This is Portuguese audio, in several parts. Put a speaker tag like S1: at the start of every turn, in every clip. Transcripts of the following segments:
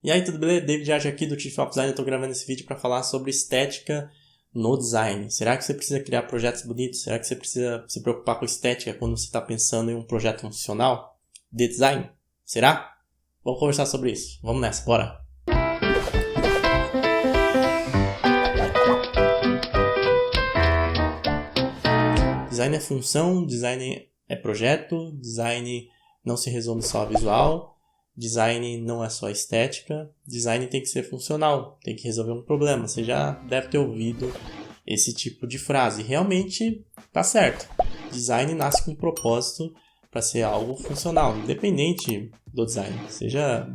S1: E aí, tudo beleza? David Art aqui do Chief of Design. Eu tô gravando esse vídeo para falar sobre estética no design. Será que você precisa criar projetos bonitos? Será que você precisa se preocupar com estética quando você está pensando em um projeto funcional de design? Será? Vamos conversar sobre isso. Vamos nessa, bora! Design é função, design é projeto, design não se resume só a visual. Design não é só estética, design tem que ser funcional, tem que resolver um problema. Você já deve ter ouvido esse tipo de frase. Realmente tá certo. Design nasce com um propósito para ser algo funcional, independente do design, seja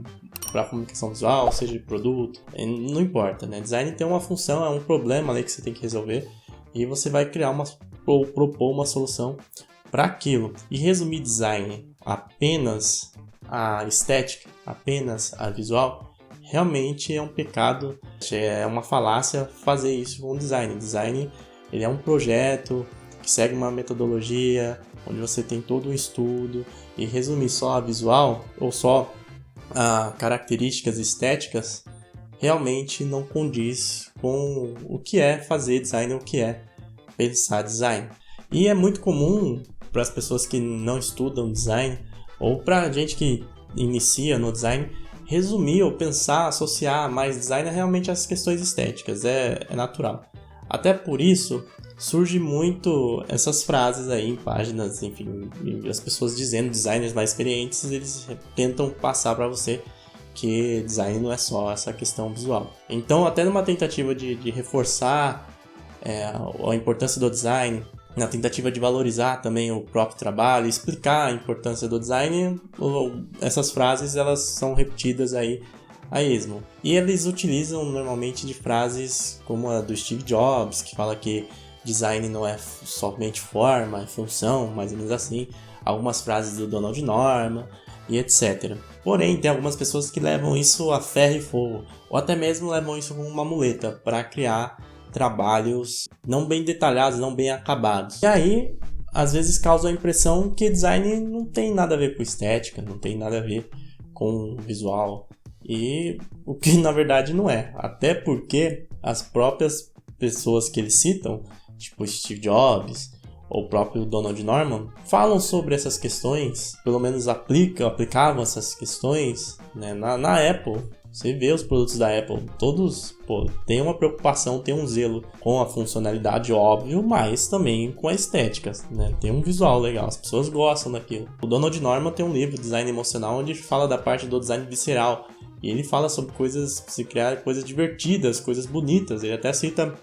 S1: para comunicação visual, seja de produto, não importa, né? Design tem uma função, é um problema ali que você tem que resolver e você vai criar ou propor uma solução para aquilo. E resumir design apenas a estética, apenas a visual, realmente é um pecado, é uma falácia fazer isso com o design. Design, ele é um projeto que segue uma metodologia, onde você tem todo um estudo, e resumir só a visual ou só a características estéticas realmente não condiz com o que é fazer design, o que é pensar design. E é muito comum para as pessoas que não estudam design ou para a gente que inicia no design, resumir ou pensar, associar mais design a realmente as questões estéticas, é natural. Até por isso, surge muito essas frases aí em páginas, enfim, as pessoas dizendo, designers mais experientes, eles tentam passar para você que design não é só essa questão visual. Então, até numa tentativa de reforçar a importância do design, na tentativa de valorizar também o próprio trabalho, explicar a importância do design, essas frases elas são repetidas aí a esmo. E eles utilizam normalmente de frases como a do Steve Jobs, que fala que design não é somente forma, é função, mais ou menos assim. Algumas frases do Donald Norman e etc. Porém, tem algumas pessoas que levam isso a ferro e fogo, ou até mesmo levam isso como uma muleta para criar trabalhos não bem detalhados, não bem acabados. E aí, às vezes causa a impressão que design não tem nada a ver com estética, não tem nada a ver com visual. E o que na verdade não é. Até porque as próprias pessoas que eles citam, tipo Steve Jobs ou o próprio Donald Norman, falam sobre essas questões, pelo menos aplicavam essas questões, né, na Apple. Você vê os produtos da Apple, todos têm uma preocupação, tem um zelo com a funcionalidade, óbvio, mas também com a estética, né? Tem um visual legal, as pessoas gostam daquilo. O Donald Norman tem um livro, Design Emocional, onde fala da parte do design visceral. E ele fala sobre coisas, se criar coisas divertidas, coisas bonitas. Ele até cita,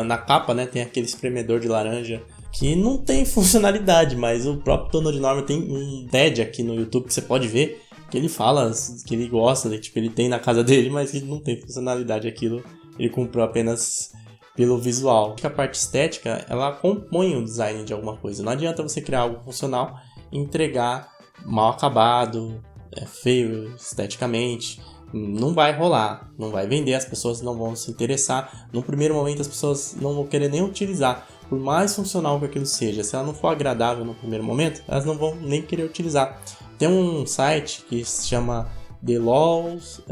S1: na capa, né, tem aquele espremedor de laranja, que não tem funcionalidade, mas o próprio Donald Norman tem um TED aqui no YouTube que você pode ver, que ele fala que ele gosta, tipo, ele tem na casa dele, mas ele não tem funcionalidade aquilo, ele comprou apenas pelo visual. Acho que a parte estética, ela compõe o design de alguma coisa. Não adianta você criar algo funcional e entregar mal acabado, feio esteticamente, não vai rolar, não vai vender, as pessoas não vão se interessar. No primeiro momento as pessoas não vão querer nem utilizar, por mais funcional que aquilo seja. Se ela não for agradável no primeiro momento, elas não vão nem querer utilizar. Tem um site que se chama The Laws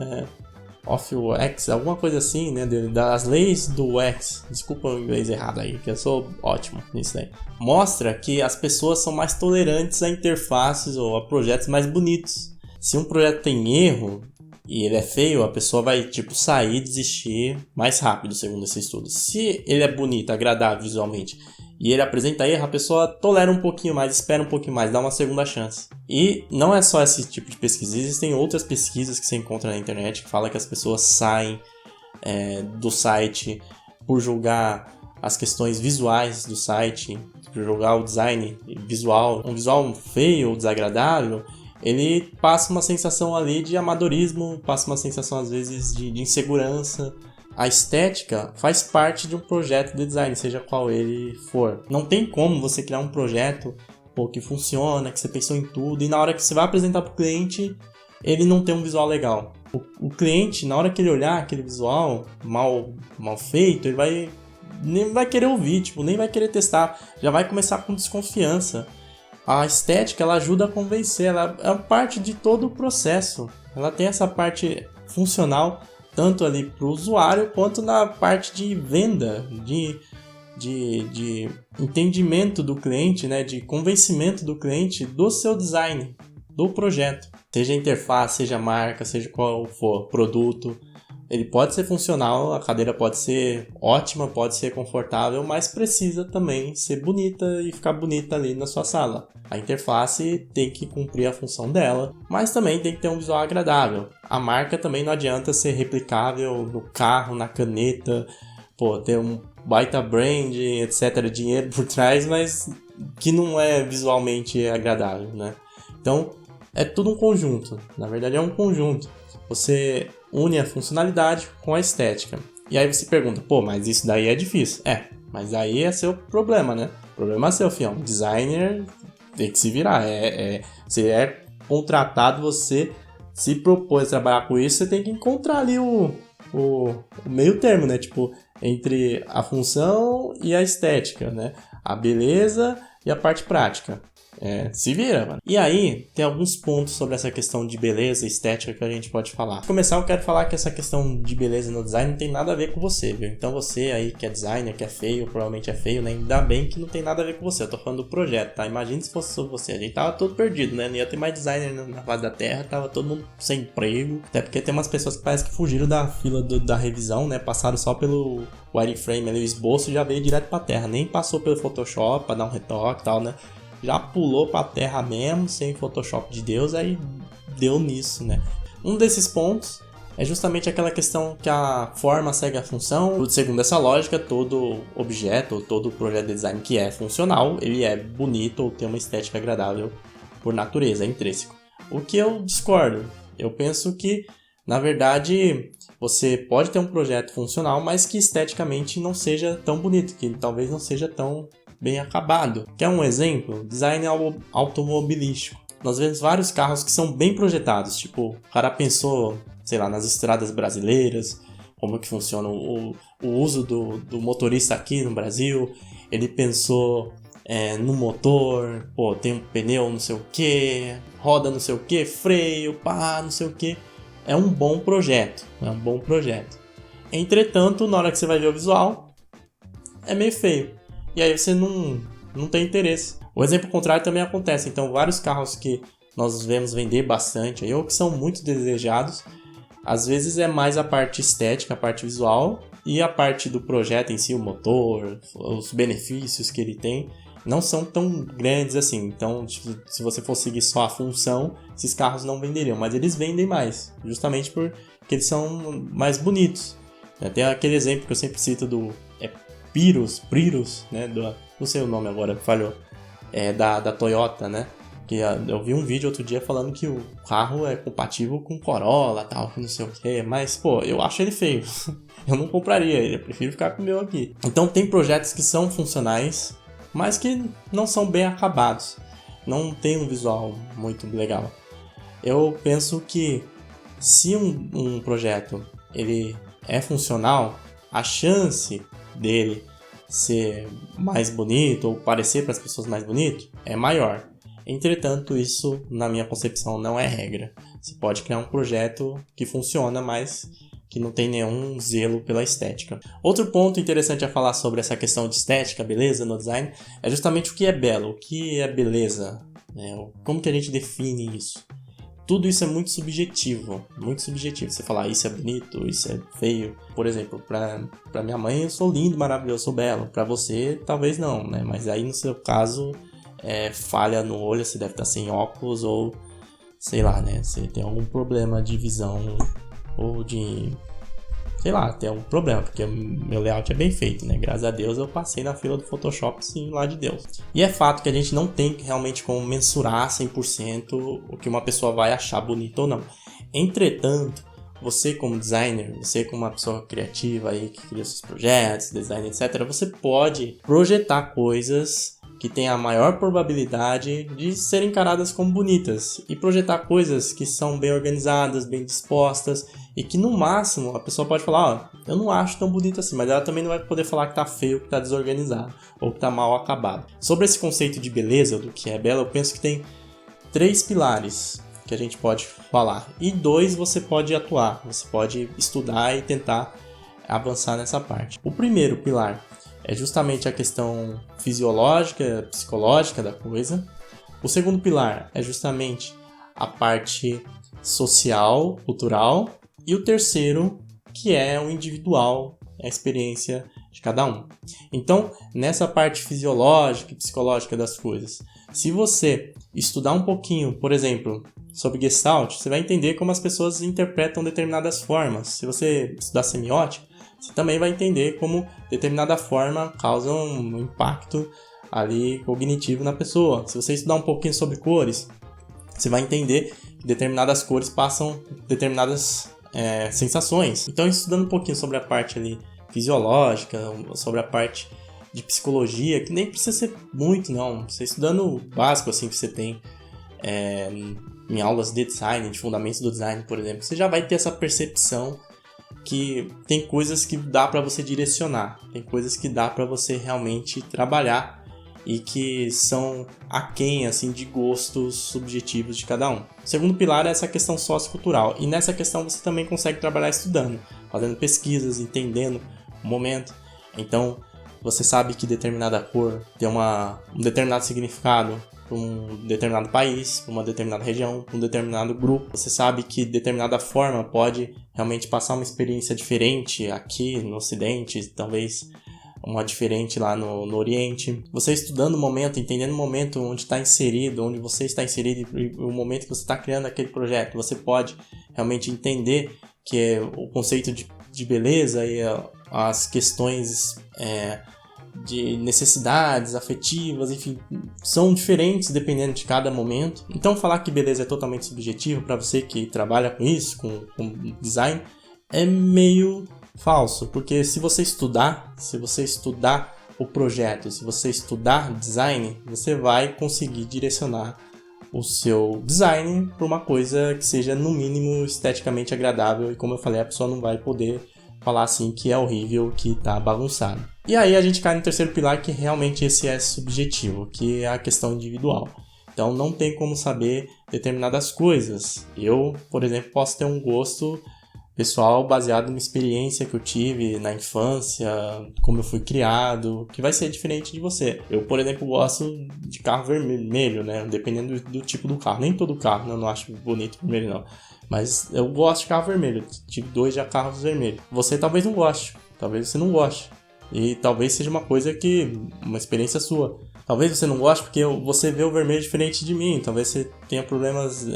S1: of UX, alguma coisa assim, né? Das leis do UX. Desculpa o inglês errado aí, que eu sou ótimo nisso daí. Mostra que as pessoas são mais tolerantes a interfaces ou a projetos mais bonitos. Se um projeto tem erro e ele é feio, a pessoa vai sair e desistir mais rápido, segundo esse estudo. Se ele é bonito, agradável visualmente e ele apresenta erro, a pessoa tolera um pouquinho mais, espera um pouquinho mais, dá uma segunda chance. E não é só esse tipo de pesquisa, existem outras pesquisas que você encontra na internet que falam que as pessoas saem do site por julgar as questões visuais do site, por julgar o design visual, um visual feio ou desagradável. Ele passa uma sensação ali de amadorismo, passa uma sensação às vezes de insegurança. A estética faz parte de um projeto de design, seja qual ele for. Não tem como você criar um projeto que funciona, que você pensou em tudo, e na hora que você vai apresentar para o cliente, ele não tem um visual legal. O cliente, na hora que ele olhar aquele visual mal feito, ele nem vai querer ouvir, nem vai querer testar, já vai começar com desconfiança. A estética, ela ajuda a convencer, ela é parte de todo o processo. Ela tem essa parte funcional, tanto ali para o usuário, quanto na parte de venda, de entendimento do cliente, né? De convencimento do cliente do seu design, do projeto. Seja interface, seja marca, seja qual for produto. Ele pode ser funcional, a cadeira pode ser ótima, pode ser confortável, mas precisa também ser bonita e ficar bonita ali na sua sala. A interface tem que cumprir a função dela, mas também tem que ter um visual agradável. A marca também não adianta ser replicável no carro, na caneta, ter um baita brand, etc., dinheiro por trás, mas que não é visualmente agradável, né? Então, é tudo um conjunto. Na verdade, é um conjunto. Você une a funcionalidade com a estética. E aí você pergunta, mas isso daí é difícil. Mas aí é seu problema, né? O problema é seu, fião. Designer tem que se virar. Você é contratado, você se propôs a trabalhar com isso, você tem que encontrar ali o meio termo, né? Tipo, entre a função e a estética, né? A beleza e a parte prática. Se vira, mano. E aí, tem alguns pontos sobre essa questão de beleza e estética que a gente pode falar. Pra começar, eu quero falar que essa questão de beleza no design não tem nada a ver com você, viu? Então você aí que é designer, que é feio, provavelmente é feio, né? Ainda bem que não tem nada a ver com você. Eu tô falando do projeto, tá? Imagina se fosse sobre você. A gente tava todo perdido, né? Não ia ter mais designer na face da terra, tava todo mundo sem emprego. Até porque tem umas pessoas que parece que fugiram da fila da revisão, né? Passaram só pelo wireframe ali, o esboço, e já veio direto pra terra. Nem passou pelo Photoshop pra dar um retoque e tal, né? Já pulou pra terra mesmo, sem Photoshop de Deus, aí deu nisso, né? Um desses pontos é justamente aquela questão que a forma segue a função. Segundo essa lógica, todo objeto, todo projeto de design que é funcional, ele é bonito ou tem uma estética agradável por natureza, é intrínseco. O que eu discordo, eu penso que, na verdade, você pode ter um projeto funcional, mas que esteticamente não seja tão bonito, que talvez não seja tão bem acabado. Quer um exemplo? Design automobilístico. Nós vemos vários carros que são bem projetados, tipo, o cara pensou, sei lá, nas estradas brasileiras, como que funciona o uso do motorista aqui no Brasil, ele pensou no motor, tem um pneu não sei o que, roda não sei o que, freio, não sei o que. É um bom projeto, Entretanto, na hora que você vai ver o visual, é meio feio. E aí você não tem interesse. O exemplo contrário também acontece. Então, vários carros que nós vemos vender bastante, ou que são muito desejados, às vezes é mais a parte estética, a parte visual, e a parte do projeto em si, o motor, os benefícios que ele tem, não são tão grandes assim. Então, se você for seguir só a função, esses carros não venderiam. Mas eles vendem mais, justamente porque eles são mais bonitos. Tem aquele exemplo que eu sempre cito do Prius, né? Não sei o nome agora, falhou. Da Toyota, né? Que eu vi um vídeo outro dia falando que o carro é compatível com Corolla, tal, não sei o que. Mas, eu acho ele feio. Eu não compraria ele, eu prefiro ficar com o meu aqui. Então tem projetos que são funcionais, mas que não são bem acabados. Não tem um visual muito legal. Eu penso que se um projeto ele é funcional, a chance dele ser mais bonito ou parecer para as pessoas mais bonito é maior. Entretanto, isso, na minha concepção, não é regra. Você pode criar um projeto que funciona, mas que não tem nenhum zelo pela estética. Outro ponto interessante a falar sobre essa questão de estética, beleza no design, é justamente o que é belo, o que é beleza, né? Como que a gente define isso? Tudo isso é muito subjetivo, muito subjetivo. Você falar isso é bonito, isso é feio. Por exemplo, pra minha mãe eu sou lindo, maravilhoso, sou belo. Pra você, talvez não, né? Mas aí no seu caso, falha no olho, você deve estar sem óculos ou, sei lá, né? Você tem algum problema de visão ou de... sei lá, tem algum problema, porque meu layout é bem feito, né? Graças a Deus eu passei na fila do Photoshop, sim, lá de Deus. E é fato que a gente não tem realmente como mensurar 100% o que uma pessoa vai achar bonito ou não. Entretanto, você como designer, você como uma pessoa criativa aí que cria seus projetos, design, etc., você pode projetar coisas que têm a maior probabilidade de serem encaradas como bonitas e projetar coisas que são bem organizadas, bem dispostas e que no máximo a pessoa pode falar, eu não acho tão bonito assim, mas ela também não vai poder falar que tá feio, que tá desorganizado ou que tá mal acabado. Sobre esse conceito de beleza, do que é belo, eu penso que tem 3 pilares que a gente pode falar e 2 você pode atuar, você pode estudar e tentar avançar nessa parte. O primeiro pilar é justamente a questão fisiológica, psicológica da coisa. O segundo pilar é justamente a parte social, cultural. E o terceiro, que é o individual, a experiência de cada um. Então, nessa parte fisiológica e psicológica das coisas, se você estudar um pouquinho, por exemplo, sobre Gestalt, você vai entender como as pessoas interpretam determinadas formas. Se você estudar semiótica, você também vai entender como determinada forma causa um impacto ali cognitivo na pessoa. Se você estudar um pouquinho sobre cores, você vai entender que determinadas cores passam determinadas sensações. Então, estudando um pouquinho sobre a parte ali fisiológica, sobre a parte de psicologia, que nem precisa ser muito, não. Você estudando o básico assim que você tem em aulas de design, de fundamentos do design, por exemplo, você já vai ter essa percepção que tem coisas que dá para você direcionar, tem coisas que dá para você realmente trabalhar e que são aquém assim, de gostos subjetivos de cada um. O segundo pilar é essa questão sociocultural, e nessa questão você também consegue trabalhar estudando, fazendo pesquisas, entendendo o momento. Então, você sabe que determinada cor tem um determinado significado para um determinado país, para uma determinada região, para um determinado grupo. Você sabe que determinada forma pode realmente passar uma experiência diferente aqui no Ocidente, talvez uma diferente lá no Oriente. Você estudando o momento, entendendo o momento onde está inserido, onde você está inserido e o momento que você está criando aquele projeto, você pode realmente entender que o conceito de beleza e as questões de necessidades afetivas, enfim, são diferentes dependendo de cada momento. Então, falar que beleza é totalmente subjetivo para você que trabalha com isso, com design, é meio falso, porque se você estudar o projeto, se você estudar design, você vai conseguir direcionar o seu design para uma coisa que seja no mínimo esteticamente agradável, e como eu falei, a pessoa não vai poder falar assim que é horrível, que tá bagunçado. E aí a gente cai no terceiro pilar, que realmente esse é subjetivo, que é a questão individual. Então não tem como saber determinadas coisas. Eu, por exemplo, posso ter um gosto pessoal baseado numa experiência que eu tive na infância, como eu fui criado, que vai ser diferente de você. Eu, por exemplo, gosto de carro vermelho, né? Dependendo do tipo do carro. Nem todo carro, né? Eu não acho bonito vermelho, não. Mas eu gosto de carro vermelho. Tive 2 já carros vermelhos. Você talvez não goste. Talvez você não goste. E talvez seja uma coisa uma experiência sua. Talvez você não goste porque você vê o vermelho diferente de mim. Talvez você tenha problemas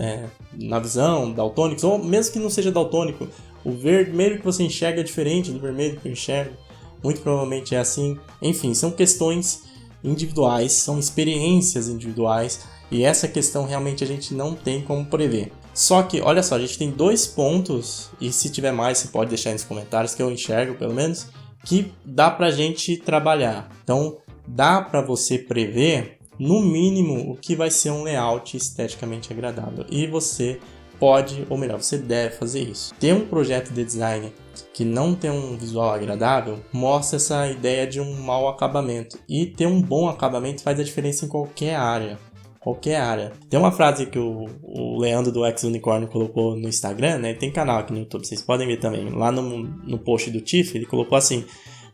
S1: na visão, daltônicos. Ou mesmo que não seja daltônico, o vermelho que você enxerga é diferente do vermelho que eu enxergo. Muito provavelmente é assim. Enfim, são questões individuais, são experiências individuais. E essa questão realmente a gente não tem como prever. Só que, olha só, a gente tem 2 pontos. E se tiver mais, você pode deixar aí nos comentários, que eu enxergo pelo menos, que dá pra gente trabalhar. Então, dá pra você prever, no mínimo, o que vai ser um layout esteticamente agradável. E você pode, ou melhor, você deve fazer isso. Ter um projeto de design que não tem um visual agradável mostra essa ideia de um mau acabamento. E ter um bom acabamento faz a diferença em qualquer área. Qualquer área. Tem uma frase que o Leandro do Ex Unicorn colocou no Instagram, né? Tem canal aqui no YouTube, vocês podem ver também. Lá no post do Tiff, ele colocou assim: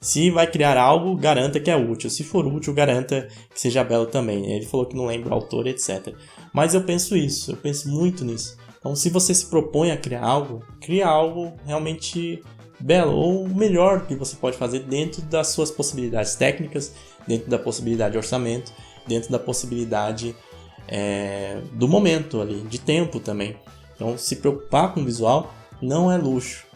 S1: se vai criar algo, garanta que é útil. Se for útil, garanta que seja belo também. Ele falou que não lembra o autor, etc. Mas eu penso isso, eu penso muito nisso. Então, se você se propõe a criar algo, cria algo realmente belo, ou o melhor que você pode fazer dentro das suas possibilidades técnicas, dentro da possibilidade de orçamento, dentro da possibilidade do momento ali, de tempo também. Então, se preocupar com o visual não é luxo,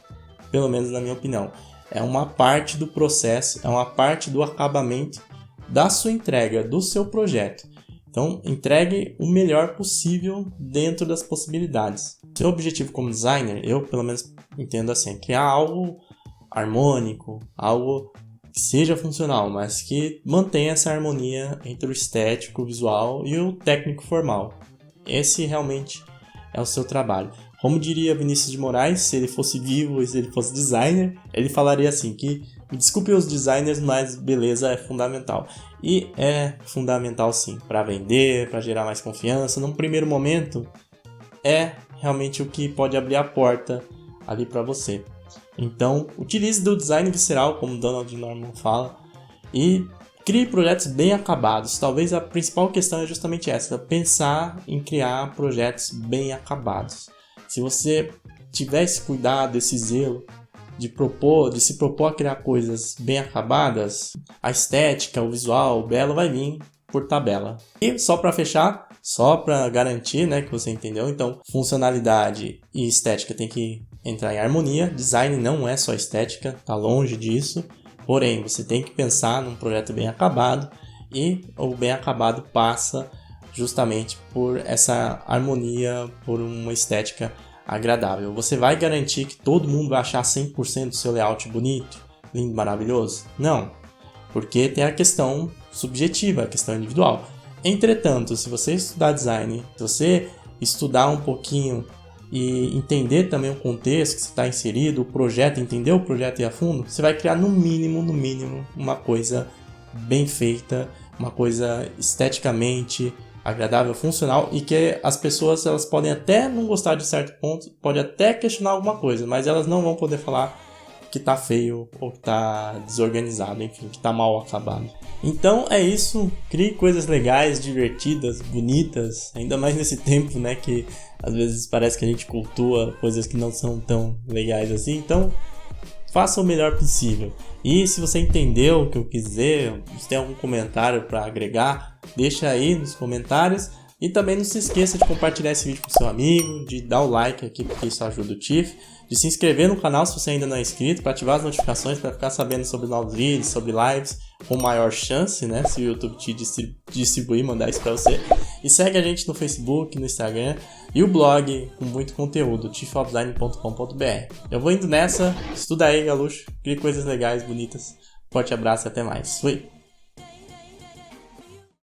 S1: pelo menos na minha opinião. É uma parte do processo, é uma parte do acabamento da sua entrega, do seu projeto. Então, entregue o melhor possível dentro das possibilidades. Seu objetivo como designer, eu pelo menos entendo assim, é criar algo harmônico, algo que seja funcional, mas que mantenha essa harmonia entre o estético, o visual e o técnico formal. Esse realmente é o seu trabalho. Como diria Vinícius de Moraes, se ele fosse vivo e se ele fosse designer, ele falaria assim que, me desculpem os designers, mas beleza é fundamental. E é fundamental sim, para vender, para gerar mais confiança. Num primeiro momento, é realmente o que pode abrir a porta ali para você. Então, utilize do design visceral, como Donald Norman fala, e crie projetos bem acabados. Talvez a principal questão é justamente essa, pensar em criar projetos bem acabados. Se você tiver esse cuidado, esse zelo de se propor a criar coisas bem acabadas, a estética, o visual, o belo vai vir por tabela. E só para fechar, só para garantir, né, que você entendeu, então funcionalidade e estética tem que entrar em harmonia. Design não é só estética, tá longe disso. Porém, você tem que pensar num projeto bem acabado, e o bem acabado passa justamente por essa harmonia, por uma estética agradável. Você vai garantir que todo mundo vai achar 100% do seu layout bonito, lindo, maravilhoso? Não, porque tem a questão subjetiva, a questão individual. Entretanto, se você estudar design, se você estudar um pouquinho e entender também o contexto que você está inserido, o projeto, entender o projeto e a fundo, você vai criar no mínimo, uma coisa bem feita, uma coisa esteticamente agradável, funcional, e que as pessoas elas podem até não gostar de certo ponto, pode até questionar alguma coisa, mas elas não vão poder falar que tá feio ou que tá desorganizado, enfim, que tá mal acabado. Então é isso, crie coisas legais, divertidas, bonitas, ainda mais nesse tempo, né, que às vezes parece que a gente cultua coisas que não são tão legais assim. Então faça o melhor possível. E se você entendeu o que eu quis dizer, se tem algum comentário para agregar, deixa aí nos comentários. E também não se esqueça de compartilhar esse vídeo com seu amigo, de dar o like aqui porque isso ajuda o Tiff, de se inscrever no canal se você ainda não é inscrito, para ativar as notificações, para ficar sabendo sobre novos vídeos, sobre lives, com maior chance, né, se o YouTube te distribuir, mandar isso para você. E segue a gente no Facebook, no Instagram e o blog com muito conteúdo, tiffobdesign.com.br. Eu vou indo nessa, estuda aí, galucho, crie coisas legais, bonitas. Forte abraço e até mais. Fui!